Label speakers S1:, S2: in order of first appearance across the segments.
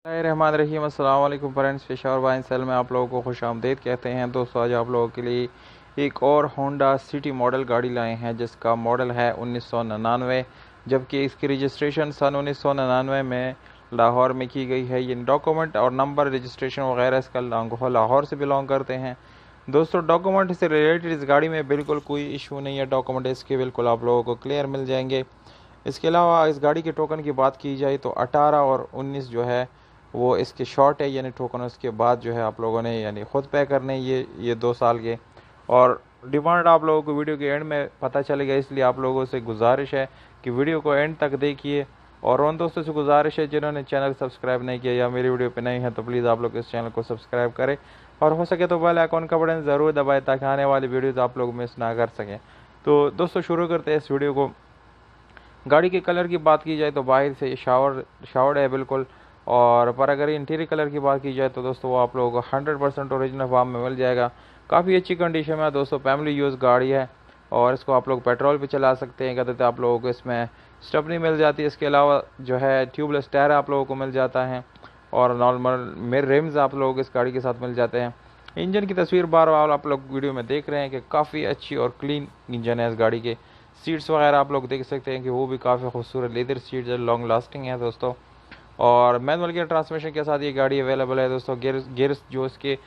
S1: रहमान रहीम। अस्सलाम वालेकुम फ्रेंड्स, पेशावर बाइन सेल में आप लोगों को खुश आमदीद कहते हैं। दोस्तों, आज आप लोगों के लिए एक और होंडा सिटी मॉडल गाड़ी लाए हैं जिसका मॉडल है 1999, जबकि इसकी रजिस्ट्रेशन सन 1999 में लाहौर में की गई है। ये डॉक्यूमेंट और नंबर रजिस्ट्रेशन वगैरह इसका लाहौर से बिलोंग करते हैं। दोस्तों, डॉक्यूमेंट से रिलेटेड इस गाड़ी में बिल्कुल कोई इशू नहीं है। डॉक्यूमेंट इसके बिल्कुल आप लोगों को क्लियर मिल जाएंगे। इसके अलावा इस गाड़ी के टोकन की बात की जाए तो 18 और 19 जो है वो इसके शॉर्ट है, यानी टोकन उसके बाद जो है आप लोगों ने यानी ख़ुद पे करने ये 2 साल के। और डिमांड आप लोगों को वीडियो के एंड में पता चलेगा, इसलिए आप लोगों से गुजारिश है कि वीडियो को एंड तक देखिए। और उन दोस्तों से गुजारिश है जिन्होंने चैनल सब्सक्राइब नहीं किया या मेरी वीडियो पे नहीं है तो प्लीज़ आप लोग इस चैनल को सब्सक्राइब करें और हो सके तो बेल आइकन का बटन ज़रूर दबाएं ताकि आने वाली वीडियोज़ आप लोग मिस ना कर सकें। तो दोस्तों, शुरू करते हैं इस वीडियो को। गाड़ी के कलर की बात की जाए तो बाहर से शावर्ड है बिल्कुल। और पर अगर इंटीरियर कलर की बात की जाए तो दोस्तों वो आप लोगों को 100% ओरिजिनल फॉर्म में मिल जाएगा। काफ़ी अच्छी कंडीशन में है दोस्तों, फैमिली यूज़ गाड़ी है और इसको आप लोग पेट्रोल पे चला सकते हैं। कहते थे आप लोगों को इसमें स्टेपनी मिल जाती है। इसके अलावा जो है ट्यूबलेस टायर आप लोगों को मिल जाता है और नॉर्मल मिर रिम्स आप लोगों को इस गाड़ी के साथ मिल जाते हैं। इंजन की तस्वीर बार बार आप लोग वीडियो में देख रहे हैं कि काफ़ी अच्छी और क्लीन इंजन है इस गाड़ी के। सीट्स वगैरह आप लोग देख सकते हैं कि वो भी काफ़ी खूबसूरत लेदर सीट्स है, लॉन्ग लास्टिंग है दोस्तों। और मैनुअल गियर ट्रांसमिशन के साथ ये गाड़ी अवेलेबल है दोस्तों। गियर्स जो इसके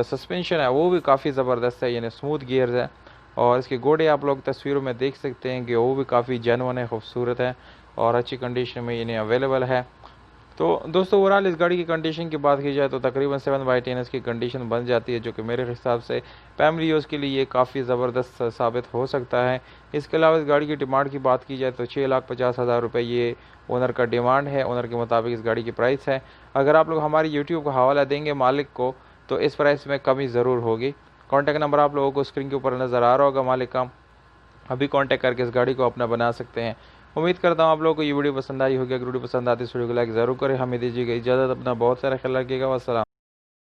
S1: सस्पेंशन है वो भी काफ़ी ज़बरदस्त है, यानी स्मूथ गियर्स है। और इसके घोड़े आप लोग तस्वीरों में देख सकते हैं कि वो भी काफ़ी जेन्युइन है, खूबसूरत है और अच्छी कंडीशन में यानी अवेलेबल है। तो दोस्तों, ओवरऑल इस गाड़ी की कंडीशन की बात की जाए तो तकरीबन 7/10 इसकी कंडीशन बन जाती है, जो कि मेरे हिसाब से फैमिली यूज़ के लिए ये काफ़ी ज़बरदस्त साबित हो सकता है। इसके अलावा इस गाड़ी की डिमांड की बात की जाए तो 6,50,000 रुपये ये ओनर का डिमांड है। ओनर के मुताबिक इस गाड़ी की प्राइस है। अगर आप लोग हमारी यूट्यूब का हवाला देंगे मालिक को तो इस प्राइस में कमी ज़रूर होगी। कॉन्टैक्ट नंबर आप लोगों को स्क्रीन के ऊपर नज़र आ रहा होगा मालिक का, अभी कांटेक्ट करके इस गाड़ी को अपना बना सकते हैं। उम्मीद करता हूँ आप लोगों को ये वीडियो पसंद आई होगी। अगर वीडियो पसंद आती है इस वीडियो को लाइक ज़रूर करें। हमें दीजिएगा इजाज़त, अपना बहुत सारा ख्याल रखिएगा। वस्सलाम।